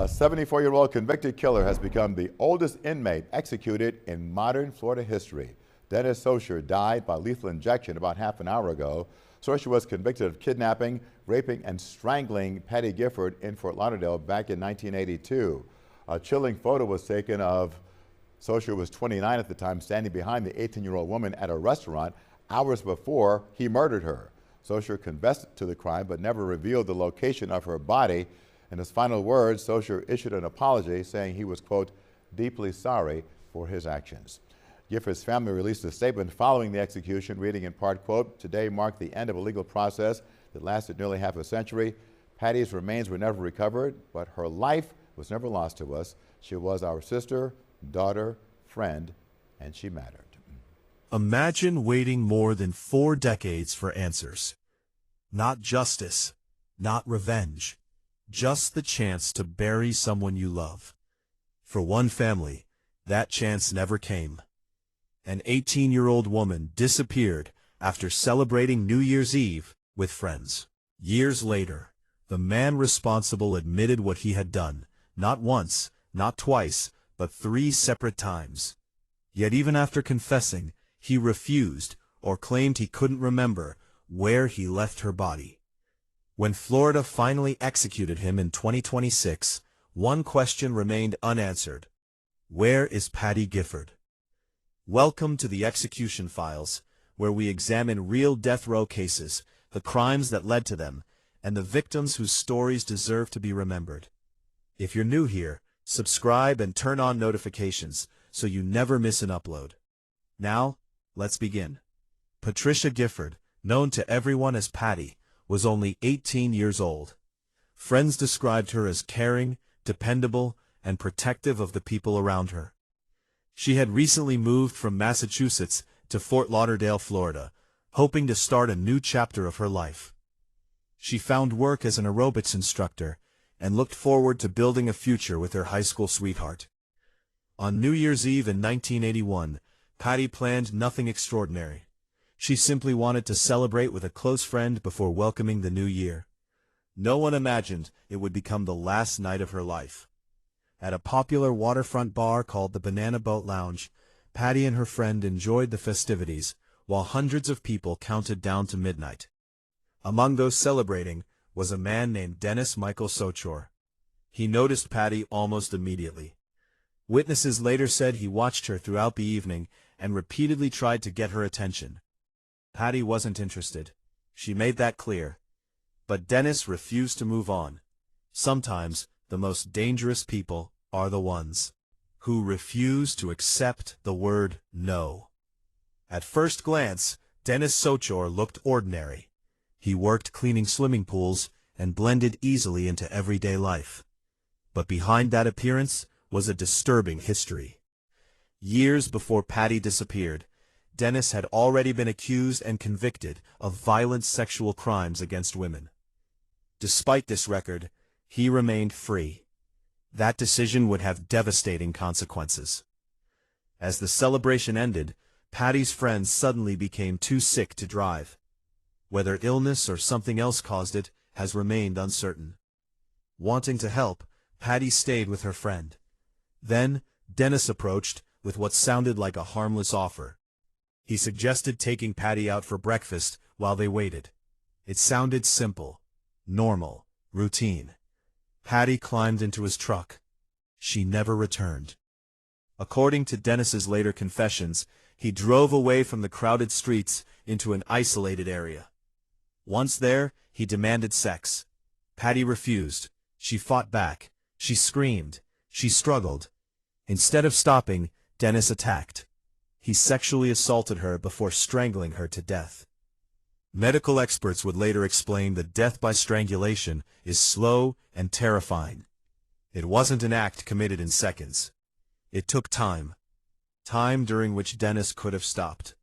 A 74-year-old convicted killer has become the oldest inmate executed in modern Florida history. Dennis Sochor died by lethal injection about half an hour ago. Sochor was convicted of kidnapping, raping, and strangling Patty Gifford in Fort Lauderdale back in 1982. A chilling photo was taken of Sochor, was 29 at the time, standing behind the 18-year-old woman at a restaurant hours before he murdered her. Sochor confessed to the crime but never revealed the location of her body. In his final words, Sochor issued an apology saying he was, quote, deeply sorry for his actions. Gifford's family released a statement following the execution, reading in part, quote, today marked the end of a legal process that lasted nearly half a century. Patty's remains were never recovered, but her life was never lost to us. She was our sister, daughter, friend, and she mattered. Imagine waiting more than 4 decades for answers. Not justice, not revenge, just the chance to bury someone you love. For one family, that chance never came. An 18-year-old woman disappeared after celebrating New Year's Eve with friends. Years later, the man responsible admitted what he had done, not once, not twice, but 3 separate times. Yet even after confessing, he refused or claimed he couldn't remember where he left her body. When Florida finally executed him in 2026, one question remained unanswered. Where is Patty Gifford? Welcome to the Execution Files, where we examine real death row cases, the crimes that led to them, and the victims whose stories deserve to be remembered. If you're new here, subscribe and turn on notifications so you never miss an upload. Now, let's begin. Patricia Gifford, known to everyone as Patty, was only 18 years old. Friends described her as caring, dependable, and protective of the people around her. She had recently moved from Massachusetts to Fort Lauderdale, Florida, hoping to start a new chapter of her life. She found work as an aerobics instructor and looked forward to building a future with her high school sweetheart. On New Year's Eve in 1981, Patty planned nothing extraordinary. She simply wanted to celebrate with a close friend before welcoming the new year. No one imagined it would become the last night of her life. At a popular waterfront bar called the Banana Boat Lounge, Patty and her friend enjoyed the festivities, while hundreds of people counted down to midnight. Among those celebrating was a man named Dennis Michael Sochor. He noticed Patty almost immediately. Witnesses later said he watched her throughout the evening and repeatedly tried to get her attention. Patty wasn't interested. She made that clear. But Dennis refused to move on. Sometimes, the most dangerous people are the ones who refuse to accept the word no. At first glance, Dennis Sochor looked ordinary. He worked cleaning swimming pools and blended easily into everyday life. But behind that appearance was a disturbing history. Years before Patty disappeared, Dennis had already been accused and convicted of violent sexual crimes against women. Despite this record, he remained free. That decision would have devastating consequences. As the celebration ended, Patty's friends suddenly became too sick to drive. Whether illness or something else caused it has remained uncertain. Wanting to help, Patty stayed with her friend. Then, Dennis approached with what sounded like a harmless offer. He suggested taking Patty out for breakfast while they waited. It sounded simple, normal, routine. Patty climbed into his truck. She never returned. According to Dennis's later confessions, he drove away from the crowded streets into an isolated area. Once there, he demanded sex. Patty refused. She fought back. She screamed. She struggled. Instead of stopping, Dennis attacked. He sexually assaulted her before strangling her to death. Medical experts would later explain that death by strangulation is slow and terrifying. It wasn't an act committed in seconds. It took time. Time during which Dennis could have stopped.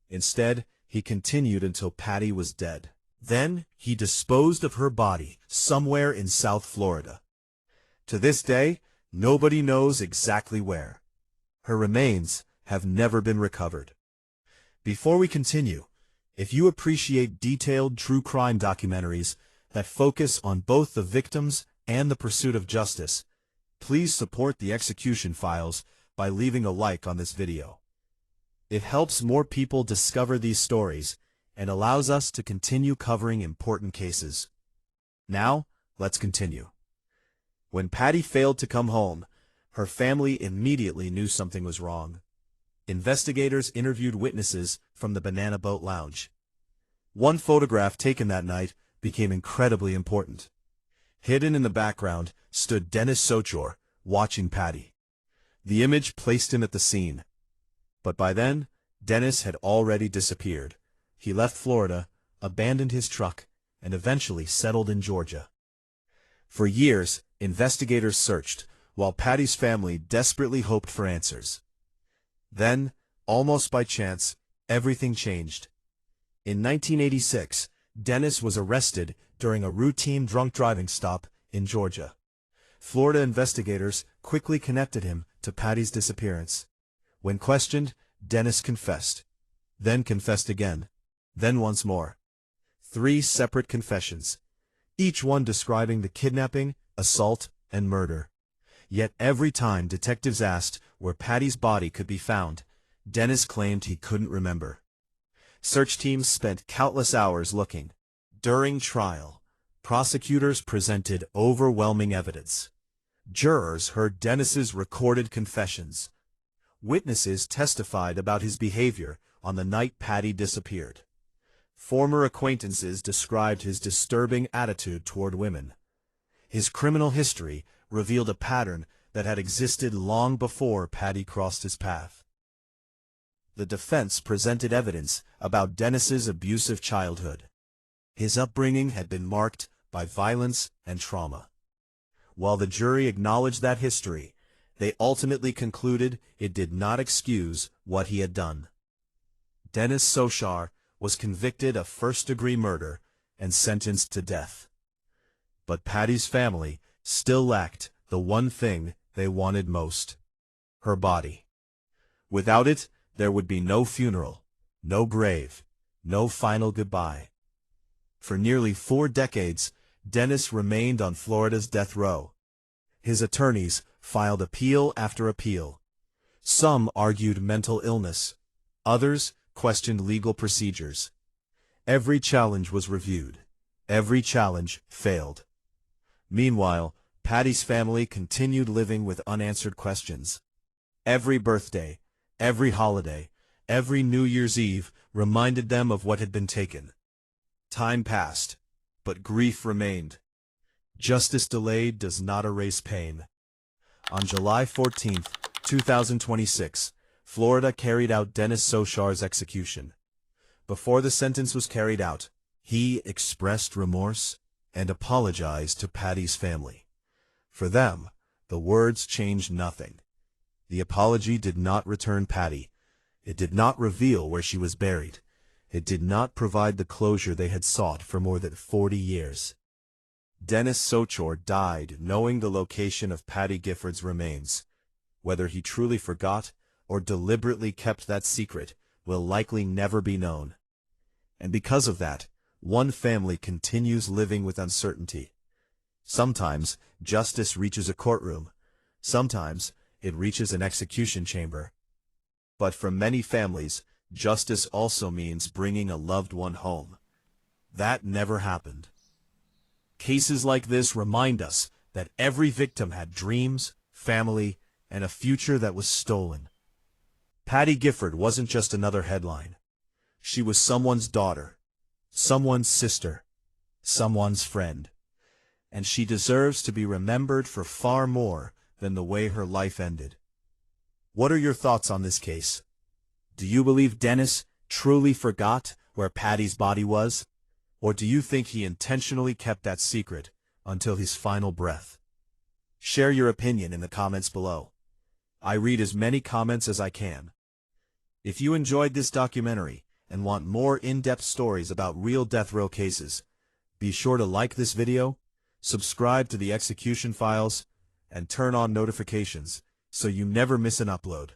Instead, he continued until Patty was dead. Then, he disposed of her body somewhere in South Florida. To this day, nobody knows exactly where. Her remains have never been recovered. Before we continue, if you appreciate detailed true crime documentaries that focus on both the victims and the pursuit of justice, Please support the Execution Files by leaving a like on this video. It helps more people discover these stories and allows us to continue covering important cases. Now, let's continue. When Patty failed to come home, her family immediately knew something was wrong. Investigators interviewed witnesses from the Banana Boat Lounge. One photograph taken that night became incredibly important. Hidden in the background stood Dennis Sochor, watching Patty. The image placed him at the scene. But by then, Dennis had already disappeared. He left Florida, abandoned his truck, and eventually settled in Georgia. For years, investigators searched, while Patty's family desperately hoped for answers. Then, almost by chance, everything changed. In 1986, Dennis was arrested during a routine drunk driving stop in Georgia. Florida investigators quickly connected him to Patty's disappearance. When questioned, Dennis confessed, then confessed again, then once more. 3 separate confessions, each one describing the kidnapping, assault, and murder. Yet every time detectives asked where Patty's body could be found, Dennis claimed he couldn't remember. Search teams spent countless hours looking. During trial, prosecutors presented overwhelming evidence. Jurors heard Dennis's recorded confessions. Witnesses testified about his behavior on the night Patty disappeared. Former acquaintances described his disturbing attitude toward women. His criminal history revealed a pattern that had existed long before Patty crossed his path. The defense presented evidence about Dennis's abusive childhood. His upbringing had been marked by violence and trauma. While the jury acknowledged that history, they ultimately concluded it did not excuse what he had done. Dennis Sochor was convicted of first-degree murder and sentenced to death. But Patty's family still lacked the one thing they wanted most: her body. Without it, there would be no funeral, no grave, no final goodbye. For nearly 4 decades, Dennis remained on Florida's death row. His attorneys filed appeal after appeal. Some argued mental illness. Others questioned legal procedures. Every challenge was reviewed. Every challenge failed. Meanwhile, Patty's family continued living with unanswered questions. Every birthday, every holiday, every New Year's Eve reminded them of what had been taken. Time passed, but grief remained. Justice delayed does not erase pain. On July 14, 2026, Florida carried out Dennis Sochor's execution. Before the sentence was carried out, he expressed remorse and apologized to Patty's family. For them, the words changed nothing. The apology did not return Patty. It did not reveal where she was buried. It did not provide the closure they had sought for more than 40 years. Dennis Sochor died knowing the location of Patty Gifford's remains. Whether he truly forgot or deliberately kept that secret will likely never be known. And because of that, one family continues living with uncertainty. Sometimes justice reaches a courtroom. Sometimes it reaches an execution chamber. But for many families, justice also means bringing a loved one home. That never happened. Cases like this remind us that every victim had dreams, family, and a future that was stolen. Patty Gifford wasn't just another headline. She was someone's daughter, someone's sister, someone's friend. And she deserves to be remembered for far more than the way her life ended. What are your thoughts on this case? Do you believe Dennis truly forgot where Patty's body was? Or do you think he intentionally kept that secret until his final breath? Share your opinion in the comments below. I read as many comments as I can. If you enjoyed this documentary and want more in-depth stories about real death row cases, be sure to like this video, subscribe to the Execution Files, and turn on notifications so you never miss an upload.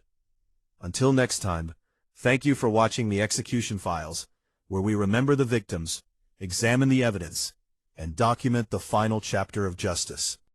Until next time, thank you for watching the Execution Files, where we remember the victims, examine the evidence, and document the final chapter of justice.